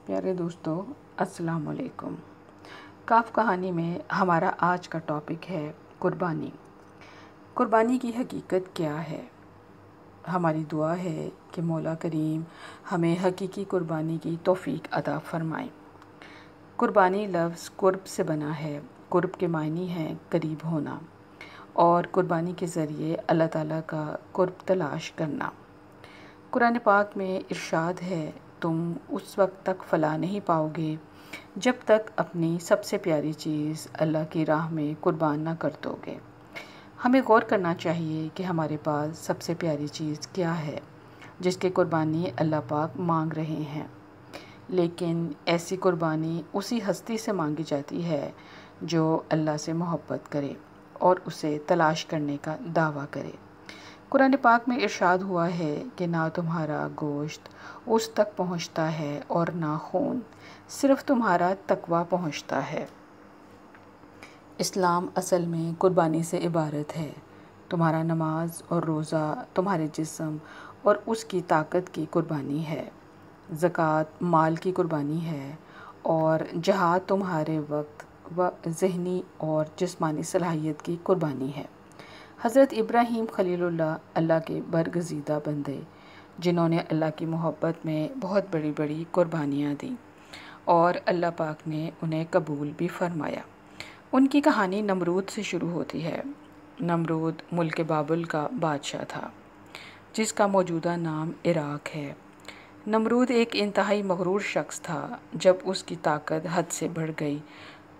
پیارے دوستو، السلام علیکم۔ کاف کہانی میں ہمارا آج کا ٹاپک ہے قربانی۔ قربانی کی حقیقت کیا ہے؟ ہماری دعا ہے کہ مولا کریم ہمیں حقیقی قربانی کی توفیق عطا فرمائے۔ قربانی لفظ قرب سے بنا ہے۔ قرب کے معنی ہیں قریب ہونا، اور قربانی کے ذریعے اللہ تعالیٰ کا قرب تلاش کرنا۔ قرآن پاک میں ارشاد ہے، تم اس وقت تک فلاح نہیں پاؤ گے جب تک اپنی سب سے پیاری چیز اللہ کی راہ میں قربان نہ کر دو گے۔ ہمیں غور کرنا چاہیے کہ ہمارے پاس سب سے پیاری چیز کیا ہے جس کی قربانی اللہ پاک مانگ رہے ہیں۔ لیکن ایسی قربانی اسی ہستی سے مانگی جاتی ہے جو اللہ سے محبت کرے اور اسے تلاش کرنے کا دعویٰ کرے۔ قرآن پاک میں ارشاد ہوا ہے کہ نہ تمہارا گوشت اس تک پہنچتا ہے اور نہ خون، صرف تمہارا تقویٰ پہنچتا ہے۔ اسلام اصل میں قربانی سے عبارت ہے۔ تمہارا نماز اور روزہ تمہارے جسم اور اس کی طاقت کی قربانی ہے۔ زکوٰۃ مال کی قربانی ہے، اور جہاد تمہارے وقت و ذہنی اور جسمانی صلاحیت کی قربانی ہے۔ حضرت ابراہیم خلیل اللہ کے برگزیدہ بندے، جنہوں نے اللہ کی محبت میں بہت بڑی بڑی قربانیاں دیں، اور اللہ پاک نے انہیں قبول بھی فرمایا۔ ان کی کہانی نمرود سے شروع ہوتی ہے۔ نمرود ملک بابل کا بادشاہ تھا، جس کا موجودہ نام عراق ہے۔ نمرود ایک انتہائی مغرور شخص تھا۔ جب اس کی طاقت حد سے بڑھ گئی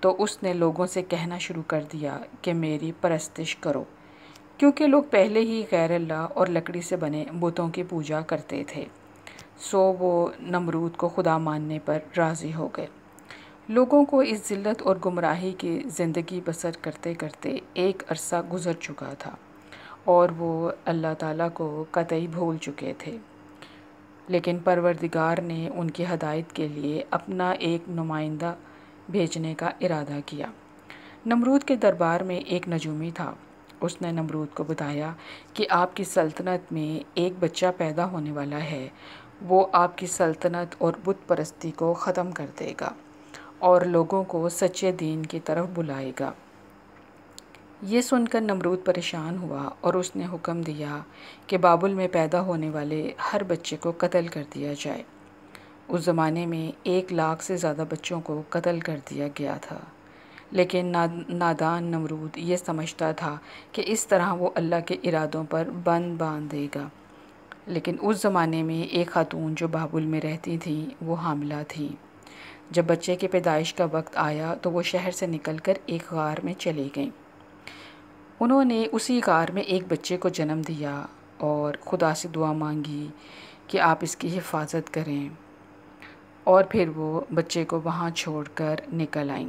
تو اس نے لوگوں سے کہنا شروع کر دیا کہ میری پرستش کرو، کیونکہ لوگ پہلے ہی غیر اللہ اور لکڑی سے بنے بتوں کی پوجا کرتے تھے، سو وہ نمرود کو خدا ماننے پر راضی ہو گئے۔ لوگوں کو اس ذلت اور گمراہی کی زندگی بسر کرتے کرتے ایک عرصہ گزر چکا تھا، اور وہ اللہ تعالیٰ کو قطعی بھول چکے تھے۔ لیکن پروردگار نے ان کی ہدایت کے لیے اپنا ایک نمائندہ بھیجنے کا ارادہ کیا۔ نمرود کے دربار میں ایک نجومی تھا۔ اس نے نمرود کو بتایا کہ آپ کی سلطنت میں ایک بچہ پیدا ہونے والا ہے، وہ آپ کی سلطنت اور بت پرستی کو ختم کر دے گا اور لوگوں کو سچے دین کی طرف بلائے گا۔ یہ سن کر نمرود پریشان ہوا، اور اس نے حکم دیا کہ بابل میں پیدا ہونے والے ہر بچے کو قتل کر دیا جائے۔ اس زمانے میں 1,00,000 سے زیادہ بچوں کو قتل کر دیا گیا تھا، لیکن نادان نمرود یہ سمجھتا تھا کہ اس طرح وہ اللہ کے ارادوں پر بند باندھ دے گا۔ لیکن اس زمانے میں ایک خاتون جو بابل میں رہتی تھی وہ حاملہ تھی۔ جب بچے کی پیدائش کا وقت آیا تو وہ شہر سے نکل کر ایک غار میں چلی گئیں۔ انہوں نے اسی غار میں ایک بچے کو جنم دیا اور خدا سے دعا مانگی کہ آپ اس کی حفاظت کریں، اور پھر وہ بچے کو وہاں چھوڑ کر نکل آئیں۔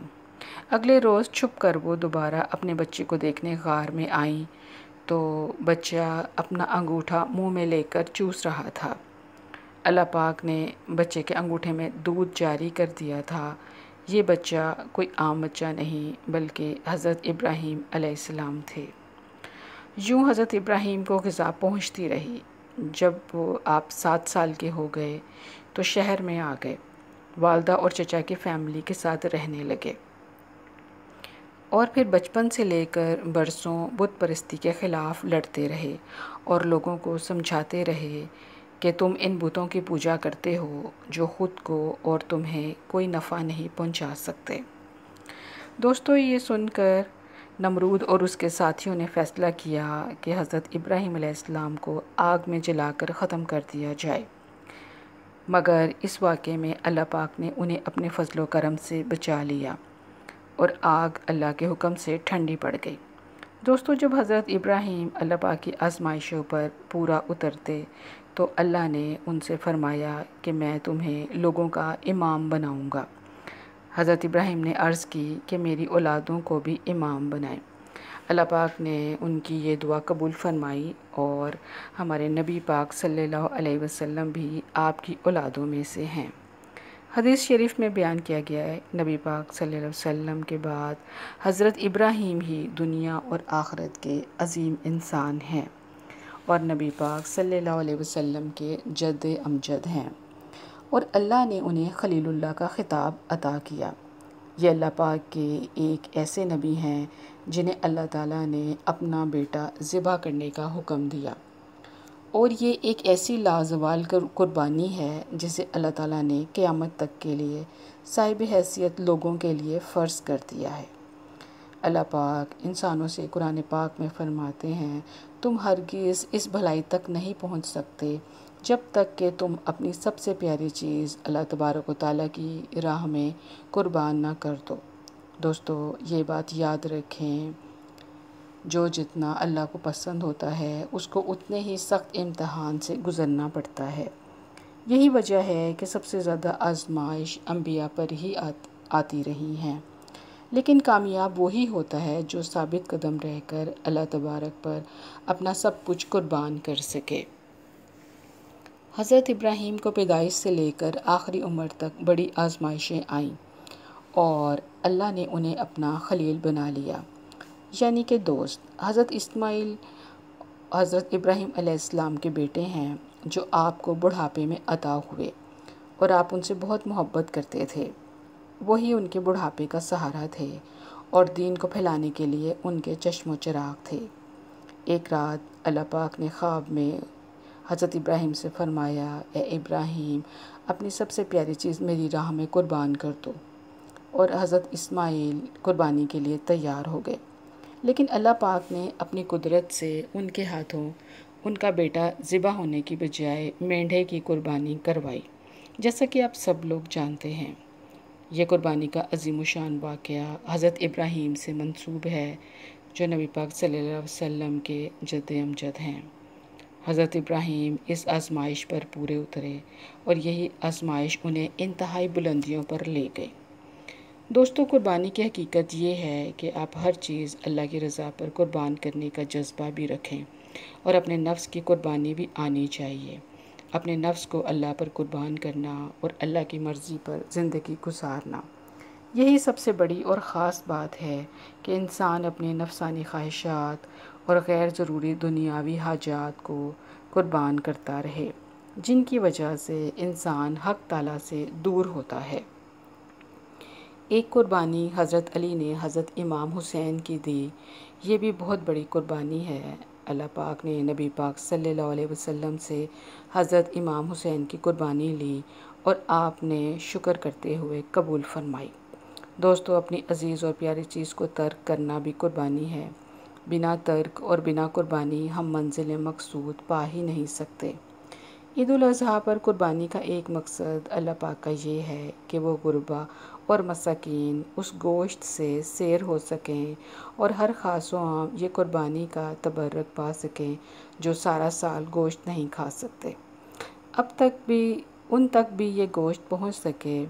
اگلے روز چھپ کر وہ دوبارہ اپنے بچے کو دیکھنے غار میں آئیں تو بچہ اپنا انگوٹھا منہ میں لے کر چوس رہا تھا۔ اللہ پاک نے بچے کے انگوٹھے میں دودھ جاری کر دیا تھا۔ یہ بچہ کوئی عام بچہ نہیں بلکہ حضرت ابراہیم علیہ السلام تھے۔ یوں حضرت ابراہیم کو غذا پہنچتی رہی۔ جب وہ آپ 7 سال کے ہو گئے تو شہر میں آ گئے، والدہ اور چچا کی فیملی کے ساتھ رہنے لگے، اور پھر بچپن سے لے کر برسوں بت پرستی کے خلاف لڑتے رہے اور لوگوں کو سمجھاتے رہے کہ تم ان بتوں کی پوجا کرتے ہو جو خود کو اور تمہیں کوئی نفع نہیں پہنچا سکتے۔ دوستو، یہ سن کر نمرود اور اس کے ساتھیوں نے فیصلہ کیا کہ حضرت ابراہیم علیہ السلام کو آگ میں جلا کر ختم کر دیا جائے، مگر اس واقعے میں اللہ پاک نے انہیں اپنے فضل و کرم سے بچا لیا اور آگ اللہ کے حکم سے ٹھنڈی پڑ گئی۔ دوستو، جب حضرت ابراہیم اللہ پاک کی آزمائشوں پر پورا اترتے تو اللہ نے ان سے فرمایا کہ میں تمہیں لوگوں کا امام بناؤں گا۔ حضرت ابراہیم نے عرض کی کہ میری اولادوں کو بھی امام بنائیں۔ اللہ پاک نے ان کی یہ دعا قبول فرمائی، اور ہمارے نبی پاک صلی اللہ علیہ وسلم بھی آپ کی اولادوں میں سے ہیں۔ حدیث شریف میں بیان کیا گیا ہے، نبی پاک صلی اللہ علیہ وسلم کے بعد حضرت ابراہیم ہی دنیا اور آخرت کے عظیم انسان ہیں، اور نبی پاک صلی اللہ علیہ وسلم کے جد امجد ہیں، اور اللہ نے انہیں خلیل اللہ کا خطاب عطا کیا۔ یہ اللہ پاک کے ایک ایسے نبی ہیں جنہیں اللہ تعالیٰ نے اپنا بیٹا ذبح کرنے کا حکم دیا، اور یہ ایک ایسی لازوال قربانی ہے جسے اللہ تعالیٰ نے قیامت تک کے لیے صاحب حیثیت لوگوں کے لیے فرض کر دیا ہے۔ اللہ پاک انسانوں سے قرآن پاک میں فرماتے ہیں، تم ہرگز اس بھلائی تک نہیں پہنچ سکتے جب تک کہ تم اپنی سب سے پیاری چیز اللہ تبارک و تعالیٰ کی راہ میں قربان نہ کر دو۔ دوستو، یہ بات یاد رکھیں، جو جتنا اللہ کو پسند ہوتا ہے اس کو اتنے ہی سخت امتحان سے گزرنا پڑتا ہے۔ یہی وجہ ہے کہ سب سے زیادہ آزمائش انبیاء پر ہی آتی رہی ہیں، لیکن کامیاب وہی ہوتا ہے جو ثابت قدم رہ کر اللہ تبارک پر اپنا سب کچھ قربان کر سکے۔ حضرت ابراہیم کو پیدائش سے لے کر آخری عمر تک بڑی آزمائشیں آئیں، اور اللہ نے انہیں اپنا خلیل بنا لیا، یعنی کہ دوست۔ حضرت اسماعیل حضرت ابراہیم علیہ السلام کے بیٹے ہیں، جو آپ کو بڑھاپے میں عطا ہوئے، اور آپ ان سے بہت محبت کرتے تھے۔ وہی ان کے بڑھاپے کا سہارا تھے اور دین کو پھیلانے کے لیے ان کے چشم و چراغ تھے۔ ایک رات اللہ پاک نے خواب میں حضرت ابراہیم سے فرمایا، اے ابراہیم، اپنی سب سے پیاری چیز میری راہ میں قربان کر دو، اور حضرت اسماعیل قربانی کے لیے تیار ہو گئے۔ لیکن اللہ پاک نے اپنی قدرت سے ان کے ہاتھوں ان کا بیٹا ذبح ہونے کی بجائے مینڈھے کی قربانی کروائی، جیسا کہ آپ سب لوگ جانتے ہیں۔ یہ قربانی کا عظیم الشان واقعہ حضرت ابراہیم سے منسوب ہے، جو نبی پاک صلی اللہ علیہ وسلم کے جد امجد ہیں۔ حضرت ابراہیم اس آزمائش پر پورے اترے، اور یہی آزمائش انہیں انتہائی بلندیوں پر لے گئی۔ دوستو، قربانی کی حقیقت یہ ہے کہ آپ ہر چیز اللہ کی رضا پر قربان کرنے کا جذبہ بھی رکھیں، اور اپنے نفس کی قربانی بھی آنی چاہیے۔ اپنے نفس کو اللہ پر قربان کرنا اور اللہ کی مرضی پر زندگی گزارنا، یہی سب سے بڑی اور خاص بات ہے کہ انسان اپنی نفسانی خواہشات اور غیر ضروری دنیاوی حاجات کو قربان کرتا رہے، جن کی وجہ سے انسان حق تعالیٰ سے دور ہوتا ہے۔ ایک قربانی حضرت علی نے حضرت امام حسین کی دی، یہ بھی بہت بڑی قربانی ہے۔ اللہ پاک نے نبی پاک صلی اللہ علیہ وسلم سے حضرت امام حسین کی قربانی لی، اور آپ نے شکر کرتے ہوئے قبول فرمائی۔ دوستو، اپنی عزیز اور پیاری چیز کو ترک کرنا بھی قربانی ہے۔ بنا ترک اور بنا قربانی ہم منزل مقصود پا ہی نہیں سکتے۔ عید الاضحیٰ پر قربانی کا ایک مقصد اللہ پاک کا یہ ہے کہ وہ غربا اور مساکین اس گوشت سے سیر ہو سکیں، اور ہر خاص و عام یہ قربانی کا تبرک پا سکیں جو سارا سال گوشت نہیں کھا سکتے، ان تک بھی یہ گوشت پہنچ سکے،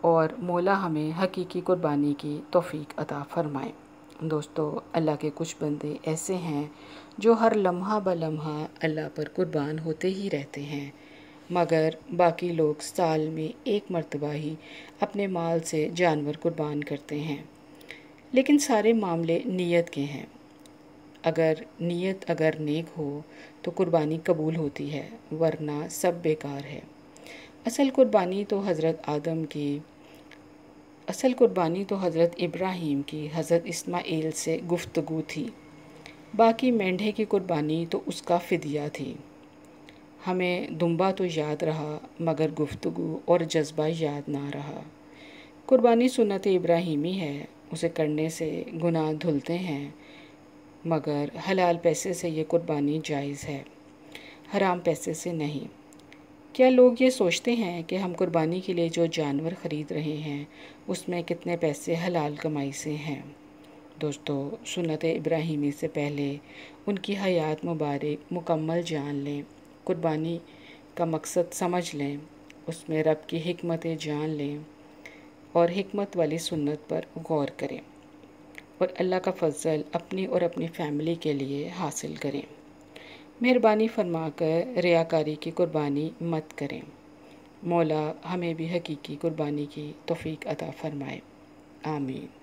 اور مولا ہمیں حقیقی قربانی کی توفیق عطا فرمائے۔ دوستو، اللہ کے کچھ بندے ایسے ہیں جو ہر لمحہ بلمحہ اللہ پر قربان ہوتے ہی رہتے ہیں، مگر باقی لوگ سال میں ایک مرتبہ ہی اپنے مال سے جانور قربان کرتے ہیں۔ لیکن سارے معاملے نیت کے ہیں۔ نیت اگر نیک ہو تو قربانی قبول ہوتی ہے، ورنہ سب بیکار ہے۔ اصل قربانی تو حضرت ابراہیم کی حضرت اسماعیل سے گفتگو تھی، باقی مینڈھے کی قربانی تو اس کا فدیہ تھی۔ ہمیں دمبا تو یاد رہا، مگر گفتگو اور جذبہ یاد نہ رہا۔ قربانی سنت ابراہیمی ہے، اسے کرنے سے گناہ دھلتے ہیں، مگر حلال پیسے سے یہ قربانی جائز ہے، حرام پیسے سے نہیں۔ کیا لوگ یہ سوچتے ہیں کہ ہم قربانی کے لیے جو جانور خرید رہے ہیں اس میں کتنے پیسے حلال کمائی سے ہیں؟ دوستو، سنت ابراہیمی سے پہلے ان کی حیات مبارک مکمل جان لیں، قربانی کا مقصد سمجھ لیں، اس میں رب کی حکمتیں جان لیں، اور حکمت والی سنت پر غور کریں، اور اللہ کا فضل اپنی اور اپنی فیملی کے لیے حاصل کریں۔ مہربانی فرما کر ریاکاری کی قربانی مت کریں۔ مولا ہمیں بھی حقیقی قربانی کی توفیق عطا فرمائے، آمین۔